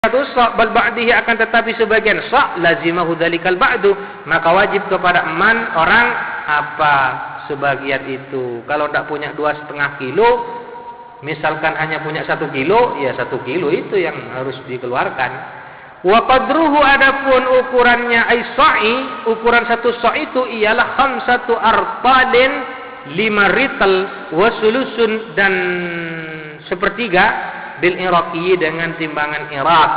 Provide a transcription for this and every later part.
satu sa' bal ba'dihi, akan tetapi sebagian sa' lazimahu dzalikal ba'du, maka wajib kepada man orang apa sebagian itu. Kalau tidak punya 2,5 kilo, misalkan hanya punya 1 kilo, ya 1 kilo itu yang harus dikeluarkan. Wa qadruhu, adapun ukurannya ai-sa'i, ukuran 1 sa' itu ialah 5 artalin, 5 rital, wa sulusun, dan 1/3 bil iraqi, dengan timbangan Irak.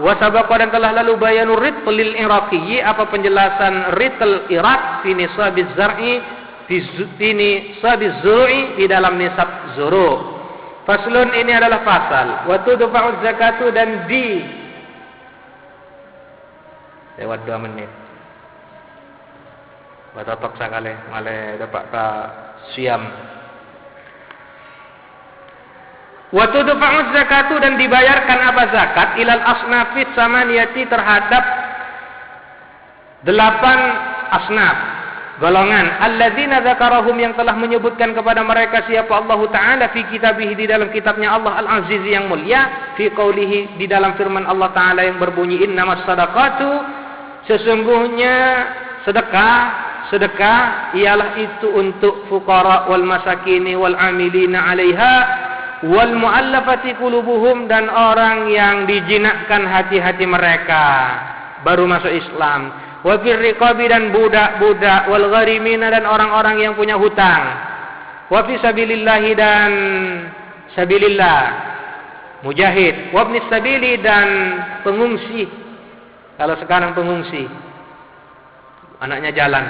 Wa sabaqa, dan telah lalu bayanur ritl lil iraqi, apa penjelasan ritl Irak fi nisabiz zar'i, fi nisabiz zur'i, di dalam nisab zuru'. Faslun, ini adalah fasal. Wa tudfa'uz zakatu, dan lewat 2 menit. Wa totok sakale male dapat ka siam. Wa tudfa'uz zakatu, dan dibayarkan apa zakat, ilal asnafis samaniyati, terhadap 8 asnaf, golongan, alladzina dzakarahum, yang telah menyebutkan kepada mereka siapa Allah Ta'ala fi kitabih, di dalam kitabnya Allah Al-Aziz yang mulia, fi qaulihi, di dalam firman Allah Ta'ala yang berbunyi innamas sadaqatu, sesungguhnya sedekah ialah itu untuk fuqara wal masakini wal amilina 'alaiha wal mu'allafati qulubuhum, dan orang yang dijinakkan hati-hati mereka baru masuk Islam, wa fir riqabi, dan budak-budak, wal gharimina, dan orang-orang yang punya hutang, wa fi sabilillah, dan sabilillah mujahid, wa ibnis sabili, dan pengungsi. Kalau sekarang pengungsi anaknya jalan.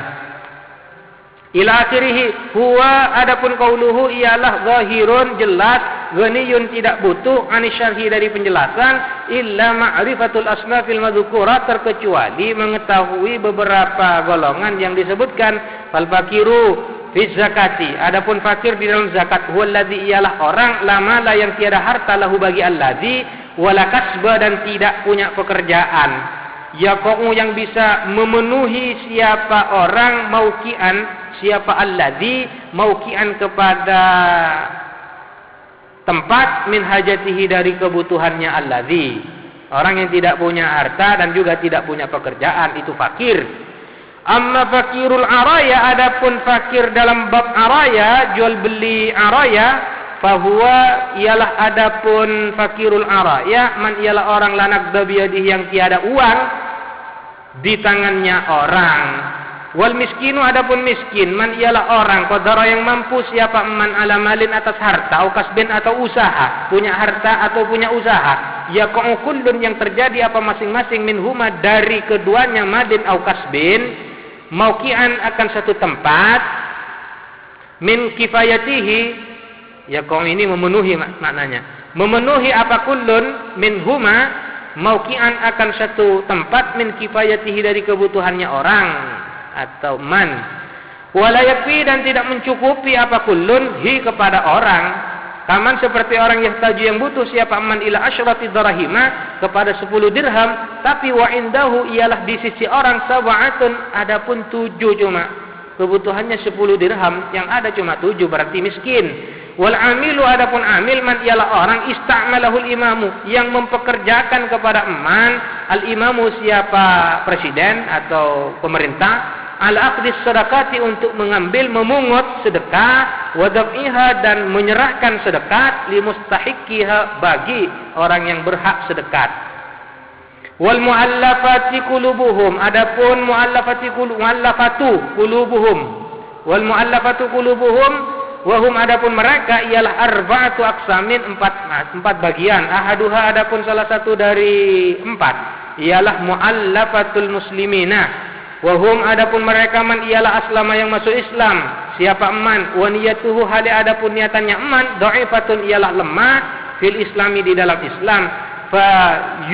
Ila akhirih, huwa, adapun qauluhu ialah zahirun, jelas, ghaniyun, tidak butuh, anisyarhi, dari penjelasan, illa ma'rifatul asnafil madzukurat, terkecuali mengetahui beberapa golongan yang disebutkan. Fal fakiru fi zakati, adapun fakir di dalam zakat, huwa alladzi, ialah orang, lama la, yang tiada harta, lahu bagi alladzi, wala kasba, dan tidak punya pekerjaan, yaqa'u, yang bisa memenuhi siapa orang, maukian, siapa alladzi, maukian, kepada tempat, min hajatihi, dari kebutuhannya alladzi, orang yang tidak punya harta dan juga tidak punya pekerjaan, itu fakir. Amma fakirul araya, adapun fakir dalam bab araya, jual beli araya, fahuwa, ialah adapun fakirul araya, man, ialah orang lanak dabiyadihi, yang tiada uang di tangannya orang. Wal miskinu, adapun miskin, man, ialah orang qadara, yang mampu siapa man, ala malin, atas harta, au kasbin, atau usaha, punya harta atau punya usaha, yaqa'u kullun, yang terjadi apa masing-masing, minhuma, dari keduanya, madin au kasbin, maukian, akan satu tempat, min kifayatihi, yaqa'u ini memenuhi, maknanya memenuhi apa kullun minhuma, maukian, akan satu tempat, min kifayatihi, dari kebutuhannya orang atau man, wala yakfi, dan tidak mencukupi apa kullun, hi, kepada orang, kaman, seperti orang yahtaju, yang butuh siapa man, ila asyrati darahima, kepada 10 dirham, tapi wa indahu, ialah di sisi orang, sab'atun, adapun 7, cuma kebutuhannya 10 dirham, yang ada cuma 7, berarti miskin. Wal amilu, adapun amil, man, ialah orang, ista'malahul imamu, yang mempekerjakan kepada man, al imamu, siapa presiden atau pemerintah, al aqdis sedekati, untuk mengambil, memungut sedekah, wa daf'iha, dan menyerahkan sedekah, li mustahiqiha, bagi orang yang berhak sedekah. Wal muallafati qulubuhum, adapun muallafatu qulubuhum, wal muallafatu qulubuhum, wahum, adapun mereka, ialah arba'atu aqsamin, 4 bagian, ahaduha, adapun salah satu dari 4, ialah muallafatul muslimina, wahum, adapun mereka, man, ialah aslama, yang masuk Islam, siapa man, wa niyatuhu, hali, adapun niatannya man, dha'ifatun, ialah lemah, fil islami, di dalam Islam, fa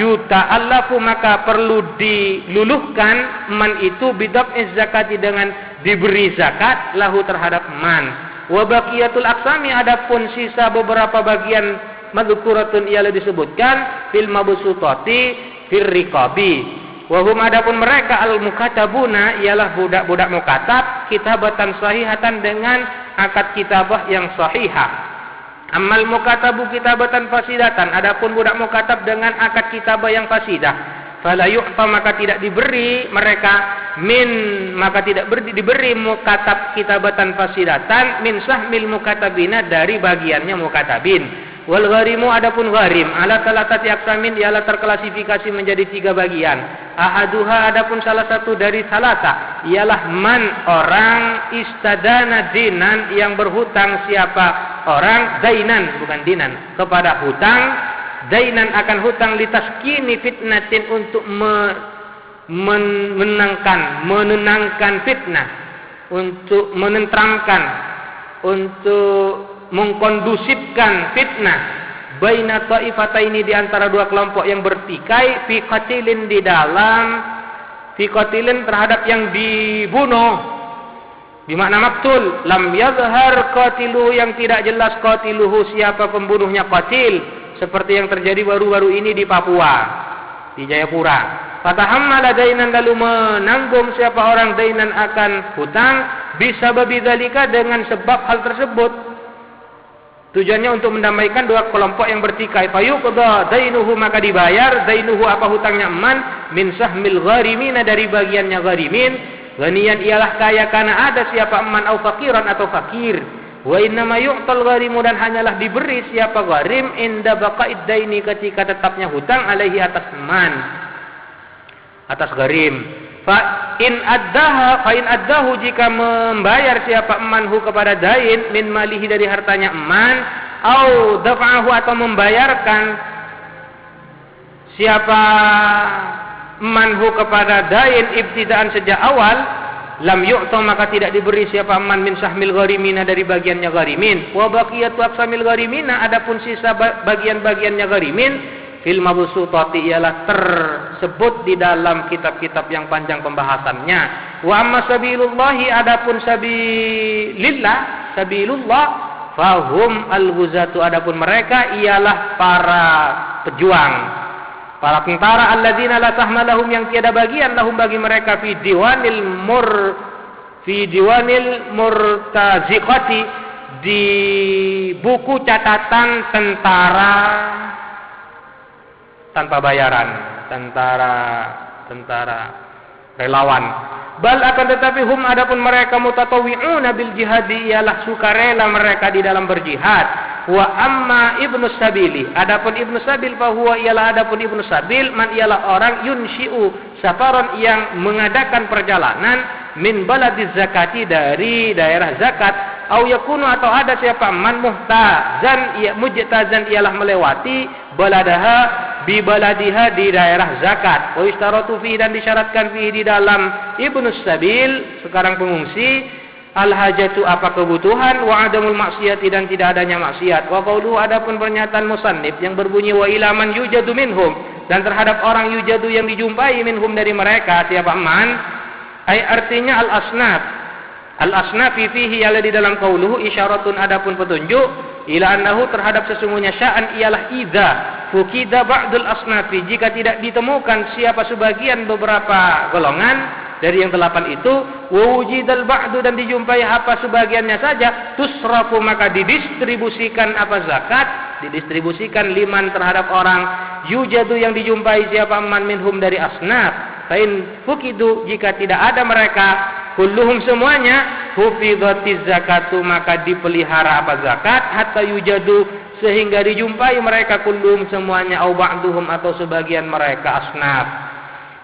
yuta'allafu, maka perlu diluluhkan man itu, bidaf'iz zakati, dengan diberi zakat, lahu, terhadap man. Wa baqiyatul aqsami, adapun sisa beberapa bagian, madzkuratun, ialah disebutkan, fil mabsutati, fir riqabi. Wahum, adapun mereka, al mukatabuna, ialah budak-budak mukatab, kitabatan sahihatan, dengan akad kitabah yang sahihah. Amal mukatabu kitabatan fasidatan, adapun budak mukatab dengan akad kitabah yang fasidah, fala yu'ta maka tidak diberi mereka maka tidak diberi mukatab kitabatan fasidatan min sahmil mukatabina dari bagiannya mukatabin. Wal gharimu adapun gharim ala salatati aqsamin ialah terklasifikasi menjadi 3 bagian. Ahaduha adapun salah satu dari salasa ialah man orang istadana dinan yang berhutang siapa orang dainan bukan dinan kepada hutang dainan akan hutang litaskini fitnatin untuk menenangkan fitnah, untuk menenteramkan, untuk mengkondusifkan fitnah baina taifataini di antara 2 kelompok yang bertikai fi qatilin di dalam fi qatilin terhadap yang dibunuh bermakna maktul lam yazhar qatiluhu yang tidak jelas qatiluhu siapa pembunuhnya qatil seperti yang terjadi baru-baru ini di Papua di Jayapura. Fatahammala dainan lalu menanggung siapa orang dainan akan hutang bisa babi dzalika dengan sebab hal tersebut. Tujuannya untuk mendamaikan 2 kelompok yang bertikai. Fayuqda dainuhu maka dibayar dainuhu apa hutangnya man min sahmil gharimina dari bagiannya gharimin. Ghaniyan ialah kaya karena ada siapa man au faqiran atau fakir. Wa innama yu'tal gharimu dan hanyalah diberi siapa gharim inda baqa'id daini ketika tetapnya hutang alaihi atas man atas gharim. Fa in addahu jika membayar siapa manhu kepada dain min malihi dari hartanya man au dafa'ahu atau membayarkan siapa manhu kepada dain ibtidaan sejak awal lam yu'ta maka tidak diberi siapa man min sahmil gharimina dari bagiannya gharimin wa baqiyatu aqsamil gharimina adapun sisa bagian-bagiannya gharimin fil mabsutati ialah tersebut di dalam kitab-kitab yang panjang pembahasannya. Wa amma sabilullahi adapun sabilullah fahum al-ghuzatu adapun mereka ialah para pejuang, para tentara alladzina la sahma lahum yang tiada bagian lahum bagi mereka fi diwanil murtaziqati di buku catatan tentara tanpa bayaran, tentara relawan. Bal akan tetapi hum adapun mereka mutatawwi'una bil jihadi ialah sukarela mereka di dalam berjihad. Wa amma ibnu sabili adapun ibnu sabil bahwa ialah adapun ibnu sabil man ialah orang yunshi'u safaron yang mengadakan perjalanan min baladiz zakati dari daerah zakat au yakunu atau ada siapa man muhtazan mujtazan ialah melewati baladaha bi baladiha di daerah zakat wa istaratu fi dan disyaratkan fi di dalam ibnu sabil sekarang pengungsi al hajatu apa kebutuhan wa adamul maksiati dan tidak adanya maksiat wa qaulu adapun pernyataan musannif yang berbunyi wa ilaman yujadu minhum dan terhadap orang yujadu yang dijumpai minhum dari mereka siapa man ai artinya al asnaf fihi ala di dalam qauluhu isyaratun adapun petunjuk ila annahu terhadap sesungguhnya sya'an ialah idza fukida ba'dul asnafi jika tidak ditemukan siapa sebagian beberapa golongan dari yang 8 itu wujidal ba'du dan dijumpai apa sebagiannya saja tusrafu maka didistribusikan apa zakat didistribusikan liman terhadap orang yujadu yang dijumpai siapa man minhum dari asnaf fain fukidu jika tidak ada mereka kulluhum semuanya hufidhatiz zakatu maka dipelihara apa zakat hatta yujadu sehingga dijumpai mereka kulluhum semuanya au ba'duhum atau sebagian mereka asnaf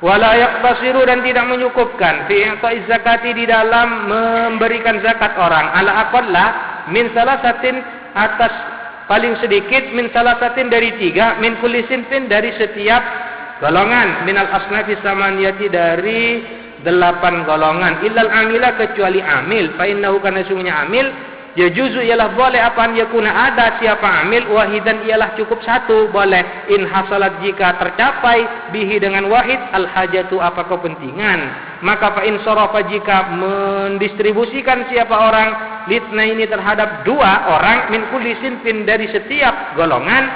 wala yaqtasiru dan tidak menyukupkan fi i'ta'iz zakati di dalam memberikan zakat orang ala aqalla min salasatin atas paling sedikit min salasatin dari 3 min kulli sinfin dari setiap golongan minal asnafi samaniyati dari 8 golongan illal amila kecuali amil fa innahu kana sungguhnya amil ya juzu ialah boleh apaan yakuna ada siapa amil wahidan ialah cukup 1 boleh in hasalat jika tercapai bihi dengan wahid al hajatu apa kepentingan maka fa in sarafa jika mendistribusikan siapa orang litna ini terhadap 2 orang min kulli sinfin dari setiap golongan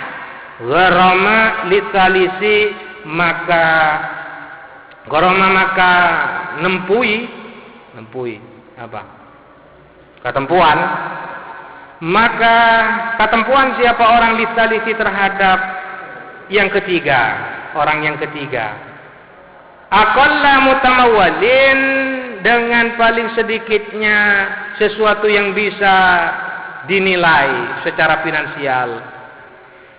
gharama litalisi maka nempui apa ketempuan maka ketempuan siapa orang lisalisi terhadap yang ketiga, orang yang ketiga, aqalla mutamawwalin, dengan paling sedikitnya sesuatu yang bisa dinilai secara finansial.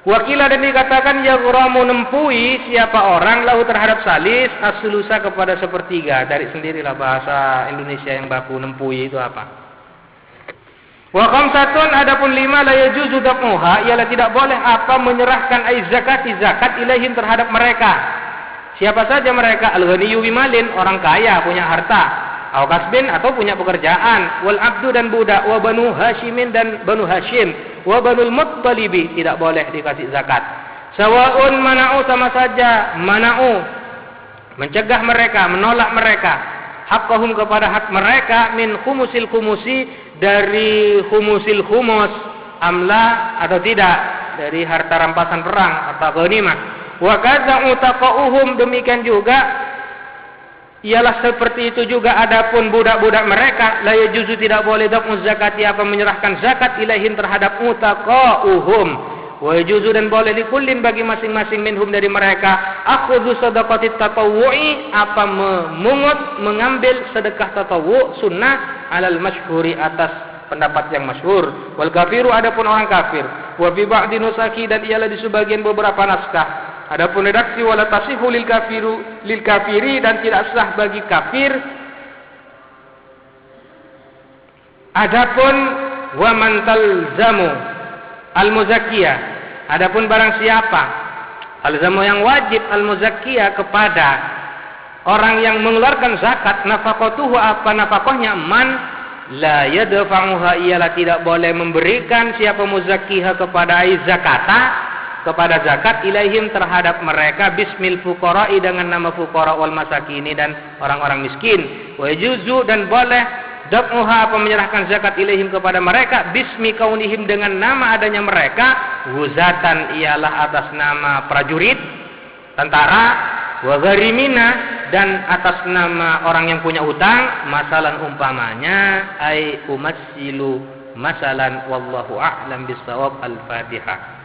Wakilah dan dikatakan yaghramu, nempui siapa orang lahu terhadap salis as-sulusa, kepada sepertiga. Dari sendirilah bahasa Indonesia yang baku, nempui itu apa. Wa khamsatun, adapun 5, la yajuzu daf'uha, ialah tidak boleh apa menyerahkan zakat ilaihim terhadap mereka. Siapa saja mereka? Al-ghaniyyu bimalin, orang kaya punya harta, au kasbin, atau punya pekerjaan, wal abdu, dan budak, wa banu hasyimin, dan banu Hashim, wa banul muttalibi, tidak boleh dikasih zakat. Sawaun mana'u, sama saja mana'u, mencegah mereka, menolak mereka, haqqahum, kepada hak mereka, min khumusil khumusi, dari khumusil khumus, amla atau tidak, dari harta rampasan perang atau ghanimah. Wa kadza utaqauhum, demikian juga ialah seperti itu juga adapun budak-budak mereka, la yajuzu, tidak boleh daf'u zakati, apa menyerahkan zakat ilaihim terhadap utaqauhum. Wa yajuzu, dan boleh likullin, bagi masing-masing minhum dari mereka, akhudhu sadaqatit tatawwu'i, apa memungut, mengambil sedekah tatawwu sunnah, alal masyhuri, atas pendapat yang masyhur. Wal kafiru, adapun orang kafir, wa fi ba'di nusaki, dan ialah di sebagian beberapa naskah, adapun redaksi, wala tasihu lil kafiri, dan tidak sah bagi kafir. Adapun wa man talzamu al-muzakkiyah, adapun barang siapa alzamu, yang wajib al-muzakkiyah, kepada orang yang mengeluarkan zakat, nafaqatuhu, apa nafkahnya, man la yadfa'uha, ialah tidak boleh memberikan siapa muzakkiyah kepada zakata, kepada zakat, ilaihim terhadap mereka, bismil fuqara'i, dengan nama fuqara wal masakini, dan orang-orang miskin. Wa yajuzu, dan boleh daf'uha, apa menyerahkan zakat ilaihim kepada mereka, bismi kaunihim, dengan nama adanya mereka, wuzatan, ialah atas nama prajurit, tentara, wa gharimina, dan atas nama orang yang punya utang, masalan umpamanya, ai umassilu masalan, wallahu a'lam bissawab. Al-Fatihah.